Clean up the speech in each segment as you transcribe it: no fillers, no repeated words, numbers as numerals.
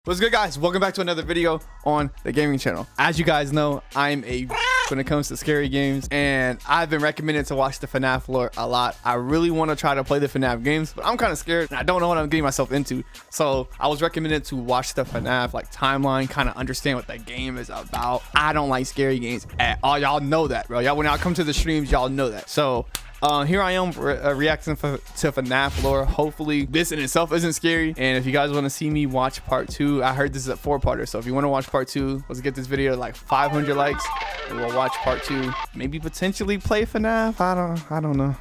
What's good, guys? Welcome back to another video on the gaming channel. As you guys know, I'm a when it comes to scary games, and I've been recommended to watch the FNAF lore a lot. I really want to try to play the FNAF games, but I'm kind of scared and I don't know what I'm getting myself into. So I was recommended to watch the FNAF timeline, kind of understand what the game is about. I don't like scary games at all. Y'all know that, bro. Y'all, when I come to the streams, y'all know that. So here I am reacting to FNAF lore. Hopefully this in itself isn't scary, and if you guys want to see me watch part 2, I heard this is a 4-parter, so if you want to watch part 2, let's get this video to like 500 likes and we'll watch part 2. Maybe potentially play FNAF. I don't know.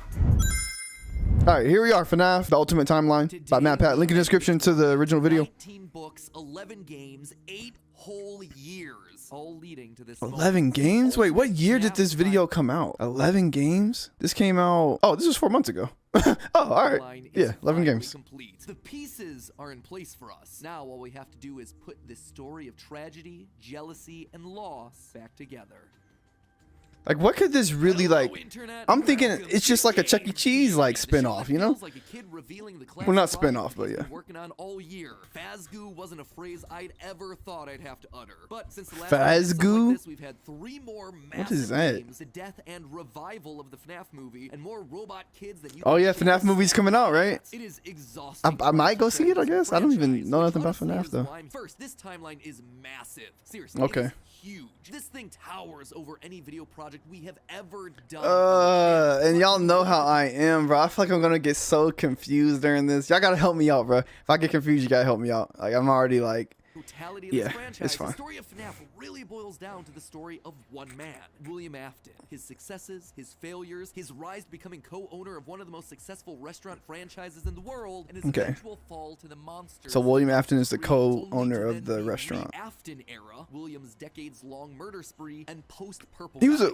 All right, here we are, FNAF the Ultimate Timeline by Matt Pat. Link in the description to the original video. 19 books, 11 games, 8 whole years, all leading to this 11 games? Wait, what year did this video come out? 11 games? This came out, oh, this was 4 months ago. Oh, all right. Yeah, 11 games. Complete. The pieces are in place for us. Now all we have to do is put this story of tragedy, jealousy, and loss back together. Like, what could this really I'm thinking it's just like a Chuck E. Cheese spin-off, you know? Well, not spin-off, but yeah. Working on all year. Fazgoo wasn't a phrase I'd ever thought I'd have to utter. But since the last Fazgoo? like this, we've had 3 more massive games, the death and revival of the FNAF movie, and more robot kids that you Oh yeah, FNAF movie's coming out, right? It is exhausting. I might go see it, I guess. I don't even know nothing about FNAF though. First, this timeline is massive. Seriously. Okay. Huge. This thing towers over any video project we have ever done. And y'all know how I am, bro. I feel like I'm gonna get so confused during this. Y'all gotta help me out, bro. If I get confused, you gotta help me out. Like, I'm already Brutality of yeah, this franchise. it's fine. The story of FNAF really boils down to the story of one man, William Afton. His successes, his failures, his rise to becoming co-owner of one of the most successful restaurant franchises in the world, and his eventual fall to the monsters. So William Afton is the co-owner of the restaurant. The Afton era, William's decades-long murder spree, and post-Purple. He was a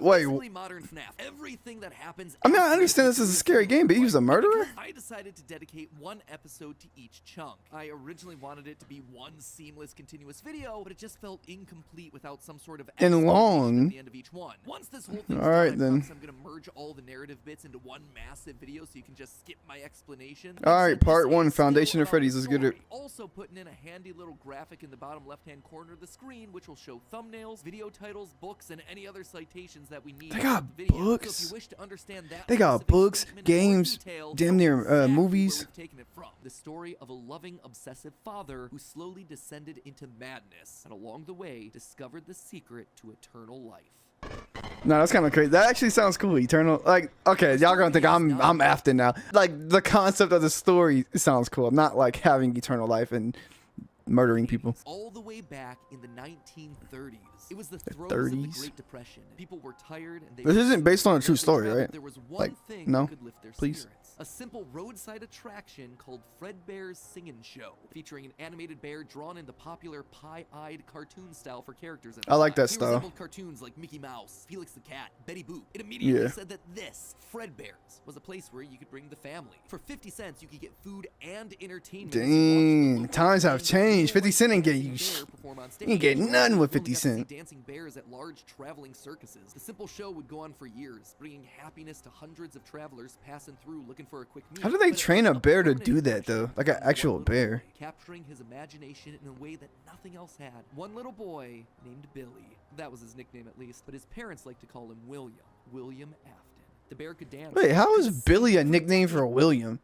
modern FNAF. Everything that happens. I mean, I understand this is a scary game, but he was a murderer? I decided to dedicate 1 episode to each chunk. I originally wanted it to be one seamless continuous video, but it just felt incomplete without some sort of and long at the end of each one. Once this whole thing's all right done, then I'm gonna merge all the narrative bits into one massive video so you can just skip my explanation. All right, part 1, Foundation of Freddy's. Let's get it. Also putting in a handy little graphic in the bottom left-hand corner of the screen, which will show thumbnails, video titles, books, and any other citations that we need. They got the video. books. So if you wish to understand that They got books, games, damn near movies. Taken it from the story of a loving, obsessive father who slowly descended into madness, and along the way discovered the secret to eternal life. No, that's kind of crazy. That actually sounds cool. Eternal, okay, y'all gonna think I'm Afton now. Like, the concept of the story sounds cool. Not like having eternal life and murdering people. All the way back in the 1930s. It was the throes of the Great Depression. People were tired and they This isn't based on a true story, right? There was one thing no, that could lift their please. spirits. A simple roadside attraction called Fredbear's Singin' Show, featuring an animated bear drawn in the popular pie-eyed cartoon style for characters. I like that He style. resembled cartoons like Mickey Mouse, Felix the Cat, Betty Boop. It immediately said that this, Fredbear's, was a place where you could bring the family. For 50 cents, you could get food and entertainment. Dang, times have changed. 50 Cent ain't get you. You ain't get nothing with 50 Cent. Dancing bears at large traveling circuses. The simple show would go on for years, bringing happiness to hundreds of travelers passing through looking for a quick meal. How do they train a bear to do that though? Like an actual bear? Capturing his imagination in a way that nothing else had. One little boy named Billy. That was his nickname at least, but his parents liked to call him William Afton. The bear could dance. Wait, how is Billy a nickname for William?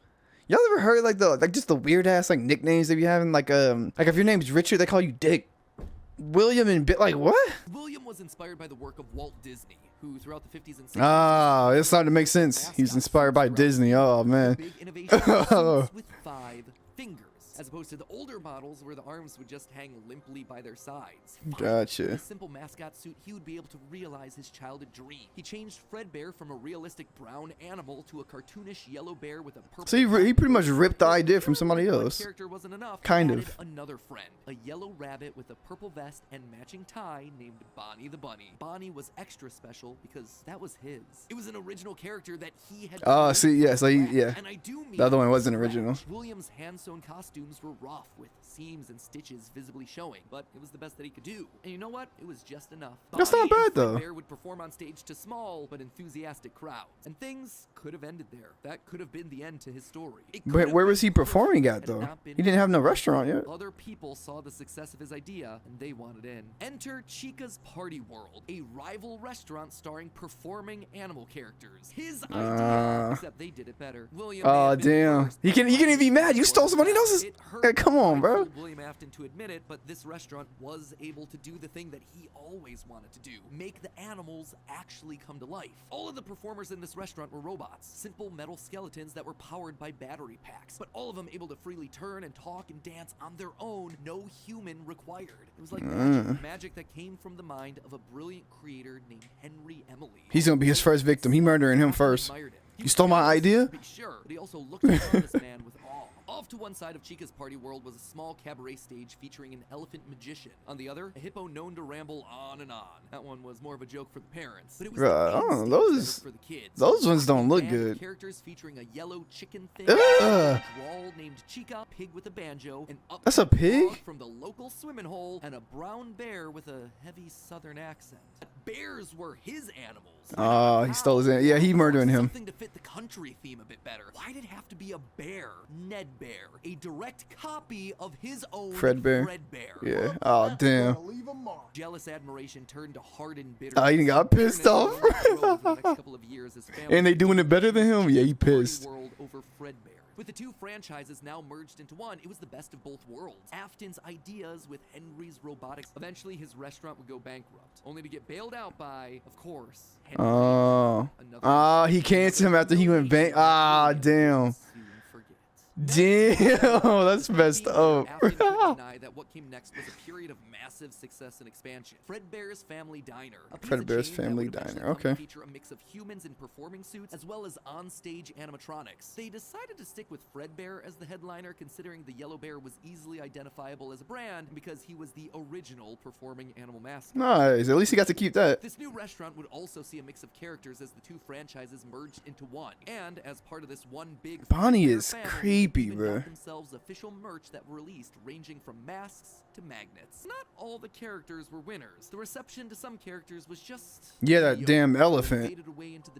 Y'all ever heard just the weird ass nicknames they be having? Like if your name's Richard, they call you Dick. William and what? William was inspired by the work of Walt Disney, who throughout the 50s and 60s. Ah, it's starting to make sense. He's inspired by Disney. Oh man. Big innovation with 5 fingers, as opposed to the older models where the arms would just hang limply by their sides. Gotcha. With a simple mascot suit, he would be able to realize his childhood dream. He changed Fredbear from a realistic brown animal to a cartoonish yellow bear with a purple. So he pretty much ripped the idea from somebody else. Character wasn't enough. Kind He added of. another friend, a yellow rabbit with a purple vest and matching tie named Bonnie the Bunny. Bonnie was extra special because that was his. It was an original character that he had. Oh, see, yeah, so yeah. And I do mean The other one wasn't original. William's hand-sewn costume costumes were rough, with seams and stitches visibly showing, but it was the best that he could do. And you know what? It was just enough. That's not bad, though. Fredbear would perform on stage to small but enthusiastic crowds, and things could have ended there. That could have been the end to his story. But where was he performing at, though? He didn't have no restaurant yet. Other people saw the success of his idea, and they wanted in. Enter Chica's Party World, a rival restaurant starring performing animal characters. His idea, except they did it better. William damn. He can even be mad. You stole somebody else's. Hey, come on, bro. William Afton to admit it, but this restaurant was able to do the thing that he always wanted to do: make the animals actually come to life. All of the performers in this restaurant were robots, simple metal skeletons that were powered by battery packs, but all of them able to freely turn and talk and dance on their own, no human required. It was like magic that came from the mind of a brilliant creator named Henry Emily. He's gonna be his first victim. He murdering him first. You stole my idea? Sure, but he also looked upon this man with awe. Off to one side of Chica's Party World was a small cabaret stage featuring an elephant magician. On the other, a hippo known to ramble on and on. That one was more of a joke for the parents, but it was those for the kids. Those ones don't look good. Characters featuring a yellow chicken thing, a drawl named Chica, pig with a banjo, an up That's a pig? from the local swimming hole, and a brown bear with a heavy southern accent. Bears were his animals. Oh, he stole his. Yeah, he murdering him. Something to fit the country theme a bit better. Why did it have to be a bear? Ned Bear, a direct copy of his own Fredbear. Yeah. Oh, damn. Jealous admiration turned to hardened bitterness. Oh, he got pissed off. And they doing it better than him? Yeah, he pissed. World over Fredbear. With the two franchises now merged into one, it was the best of both worlds. Afton's ideas with Henry's robotics. Eventually, his restaurant would go bankrupt, only to get bailed out by, of course, Henry. He canceled him after he went bank. Ah, damn. Damn, that's messed up. Deny that what came next was a period of massive success and expansion. Fredbear's Family Diner. Fredbear's Family Diner. Okay. Feature a mix of humans in performing suits as well as on-stage animatronics. They decided to stick with Fredbear as the headliner, considering the yellow bear was easily identifiable as a brand because he was the original performing animal mascot. Nice. At least he got to keep that. This new restaurant would also see a mix of characters as the two franchises merged into one. And as part of this one big Bonnie is family, creepy, bro. Themselves official merch that were released, ranging from masks to magnets. Not all the characters were winners. The reception to some characters was just that damn elephant.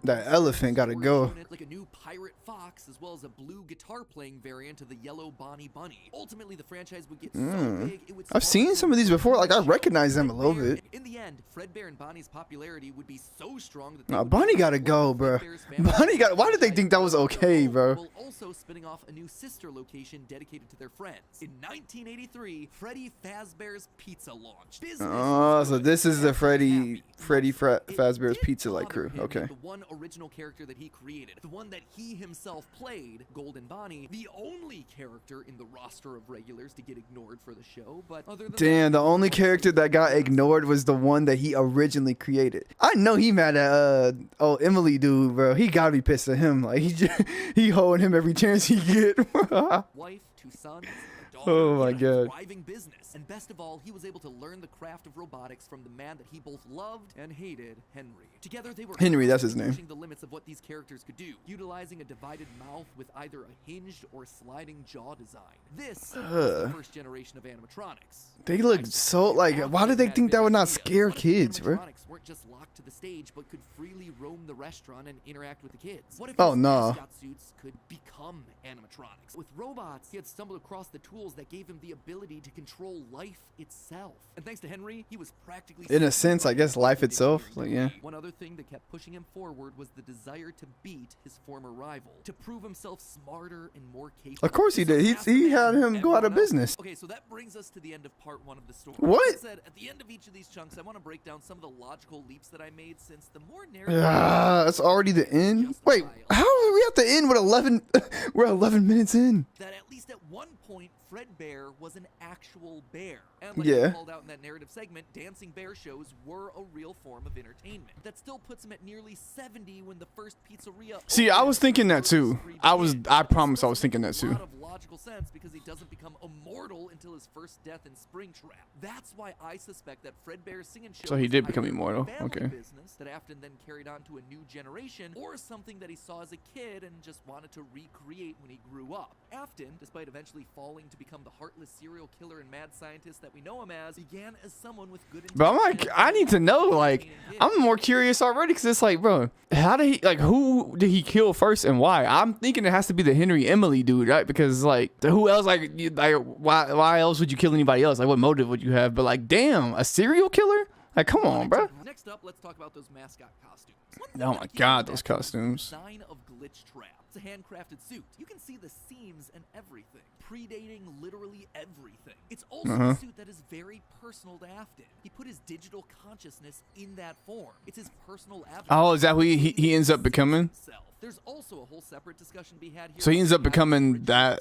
That elephant gotta go. Like a new pirate fox, as well as a blue guitar playing variant of the yellow Bonnie Bunny. Ultimately, the franchise would get so big it would. I've seen some of these before. Like I recognize them a little bit. In the end, Fredbear and Bonnie's popularity would be so strong that Bonnie gotta go, bro. Bonnie got. Why did they think that was okay, bro? Also spinning off a new sister location dedicated to their friends. In 1983, Freddy Fazbear's Pizza launched. So this is the Freddy Fazbear's Pizza like crew. Okay. The one original character that he created, the one that he himself played, Golden Bonnie, the only character in the roster of regulars to get ignored for the show. But other than the only character that got ignored was the one that he originally created. I know he mad at Emily dude, bro. He gotta be pissed at him. Like he holding him every chance he get. Wife, 2 sons, a daughter, oh my god. Thriving business. And best of all, he was able to learn the craft of robotics from the man that he both loved and hated, Henry. Together they were that's his name. Pushing the limits of what these characters could do, utilizing a divided mouth with either a hinged or sliding jaw design. This was the first generation of animatronics. They look so like. Why did they think that would not scare kids, bro? Animatronics weren't just locked to the stage, but could freely roam the restaurant and interact with the kids. What if mascot suits could become animatronics? With robots, he had stumbled across the tools that gave him the ability to control life itself. And thanks to Henry, he was practically, in a sense, I guess, life itself. Like, yeah. One other thing that kept pushing him forward was the desire to beat his former rival, to prove himself smarter and more capable. Of course he did. He had him go out of business. Okay, so that brings us to the end of part 1 of the story. What? Like I said, at the end of each of these chunks, I want to break down some of the logical leaps that I made, since the more narrative. That's already the end. Wait, how are we at the end with 11? We're 11 minutes in. That at least at one point, Fredbear was an actual bear. And like I called out in that narrative segment, dancing bear shows were a real form of entertainment. That still puts him at nearly 70 when the first pizzeria. See, I was thinking that too. I promise I was thinking that too. A lot of logical sense, because he doesn't become immortal until his first death in Springtrap. That's why I suspect that Fredbear's singing show. So he did become immortal. Okay. Business that Afton then carried on to a new generation, or something that he saw as a kid and just wanted to recreate when he grew up. Afton, despite eventually falling to become the heartless serial killer and mad scientist that we know him as, began as someone with good But I'm like, I need to know, like, I'm more curious already, because it's like, bro, how did he, like, who did he kill first and why? I'm thinking it has to be the Henry Emily dude, right? Because, like, who else, like why else would you kill anybody else? Like, what motive would you have? But, like, damn, a serial killer? Like, come on, bro. Next up, let's talk about those mascot costumes. Oh my god, those costumes. Design of Glitch Trap. It's a handcrafted suit. You can see the seams and everything, predating literally everything. It's also a suit that is very personal to Afton. He put his digital consciousness in that form. It's his personal avatar. Oh, is that who he ends up becoming? There's also a whole separate discussion to be had here. So he ends up becoming the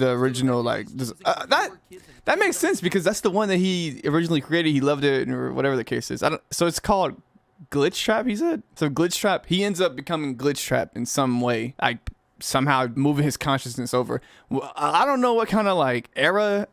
original, like, that makes sense, because that's the one that he originally created. He loved it, or whatever the case is. So it's called Glitch Trap, he said. So Glitch Trap, he ends up becoming Glitch Trap in some way, like somehow moving his consciousness over. Well, I don't know what kind of like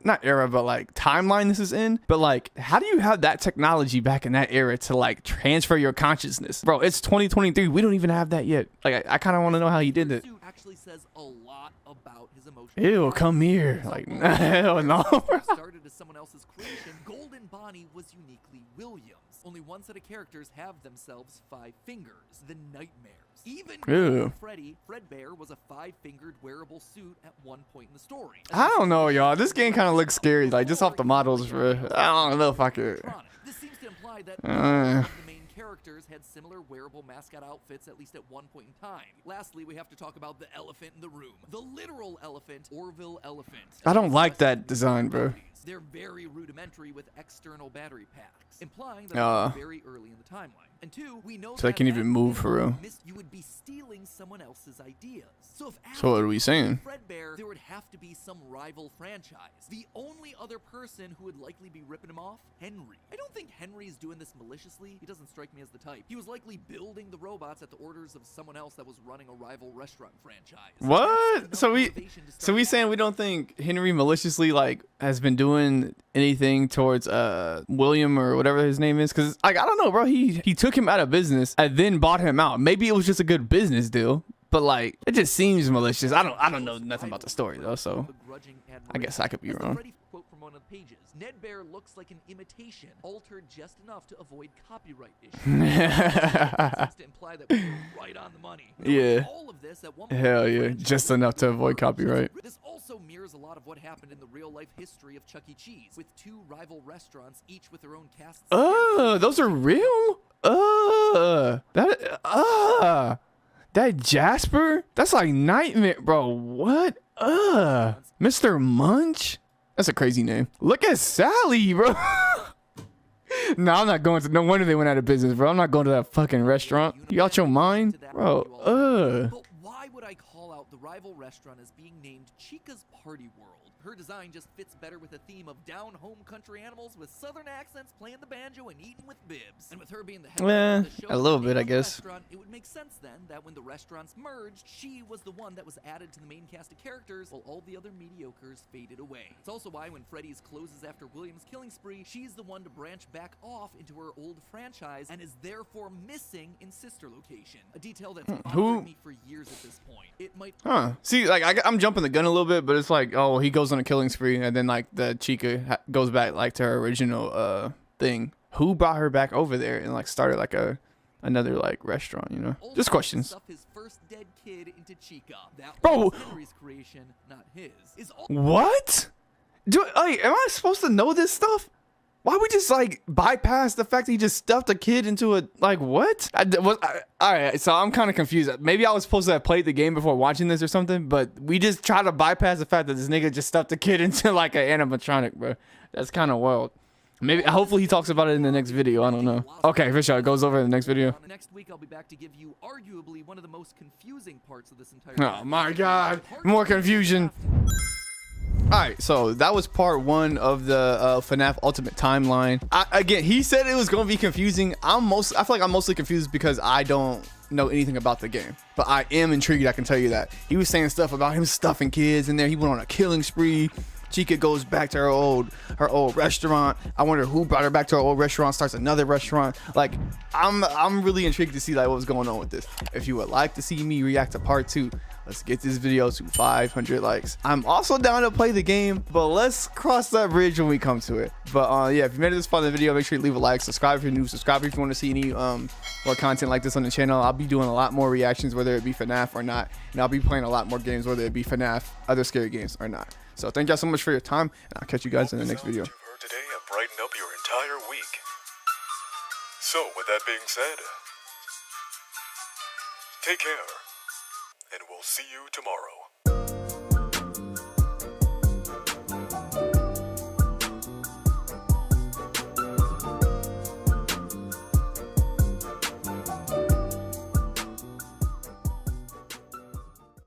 not era, but like timeline this is in. But like, how do you have that technology back in that era to like transfer your consciousness, bro? It's 2023. We don't even have that yet. Like, I kind of want to know how he did it. Actually says a lot about his emotions. Ew, come here. Like, hell no. Started as someone else's creation, Golden Bonnie was uniquely Williams. Only one set of characters have themselves 5 fingers, the Nightmares. Even Freddy, Fredbear was a 5-fingered wearable suit at one point in the story. I don't know, y'all. This game kind of looks scary, like just off the models, bro. I don't know if I could. This seems to imply that the main characters had similar wearable mascot outfits at least at one point in time. Lastly, we have to talk about the elephant in the room. The literal elephant, Orville Elephant. I don't like that design, bro. They're very rudimentary with external battery packs, implying that they're very early in the timeline. And 2, we know so they can even move for real. You would be stealing someone else's ideas. So what are we saying? Fredbear, there would have to be some rival franchise. The only other person who would likely be ripping him off, Henry. I don't think Henry's doing this maliciously. He doesn't strike me as the type. He was likely building the robots at the orders of someone else that was running a rival restaurant franchise. What? So we saying we don't think Henry maliciously like has been doing anything towards William or whatever his name is? Because like, I don't know, bro. He took him out of business and then bought him out. Maybe it was just a good business deal, but like, it just seems malicious. I don't know nothing about the story though, so I guess I could be wrong. Quote from one of the pages: Ned Bear looks like an imitation, altered just enough to avoid copyright issues. Seems to imply that we were right on the money. Yeah. All of this at one point, hell yeah, just enough to avoid copyright. This also mirrors a lot of what happened in the real-life history of Chuck E. Cheese, with 2 rival restaurants, each with their own casts. Those are real? That Jasper? That's like Nightmare, bro. What? Mr. Munch? That's a crazy name. Look at Sally, bro. No, I'm not going to. No wonder they went out of business, bro. I'm not going to that fucking restaurant. You out your mind? Bro, But why would I call out the rival restaurant as being named Chica's Party World? Her design just fits better with a theme of down-home country animals with southern accents playing the banjo and eating with bibs. And with her being the head of the show, a little bit, I guess. It would make sense then that when the restaurants merged, she was the one that was added to the main cast of characters while all the other mediocres faded away. It's also why when Freddy's closes after William's killing spree, she's the one to branch back off into her old franchise and is therefore missing in Sister Location. A detail that's bothered me for years at this point. It might... See, like, I'm jumping the gun a little bit, but it's like, oh, he goes on a killing spree, and then like the Chica goes back like to her original thing. Who brought her back over there and like started like another like restaurant, you know? Just questions. His first dead kid into Chica. That bro, was Henry's creation, not his. What? Am I supposed to know this stuff? Why we just like bypass the fact that he just stuffed a kid into a like what? All right, so I'm kind of confused. Maybe I was supposed to have played the game before watching this or something, but we just try to bypass the fact that this nigga just stuffed a kid into like an animatronic, bro. That's kind of wild. Maybe, hopefully he talks about it in the next video. I don't know. Okay, for sure. It goes over in the next video. Next week, I'll be back to give you arguably one of the most confusing parts of this entire Oh my God, more confusion. Alright, so that was part 1 of the FNAF Ultimate Timeline. Again, he said it was going to be confusing. I feel like I'm mostly confused because I don't know anything about the game. But I am intrigued, I can tell you that. He was saying stuff about him stuffing kids in there. He went on a killing spree. Chica goes back to her old restaurant. I wonder who brought her back to her old restaurant, starts another restaurant. Like, I'm really intrigued to see like what's going on with this. If you would like to see me react to part 2 Let's get this video to 500 likes. I'm also down to play the game, but let's cross that bridge when we come to it. But yeah, if you made it this far in the video, make sure you leave a like, subscribe if you're new, subscribe if you want to see any more content like this on the channel. I'll be doing a lot more reactions, whether it be FNAF or not, and I'll be playing a lot more games, whether it be FNAF, other scary games or not. So thank y'all so much for your time, and I'll catch you guys in the next video. You've heard today have brightened up your entire week. So with that being said, take care, and we'll see you tomorrow.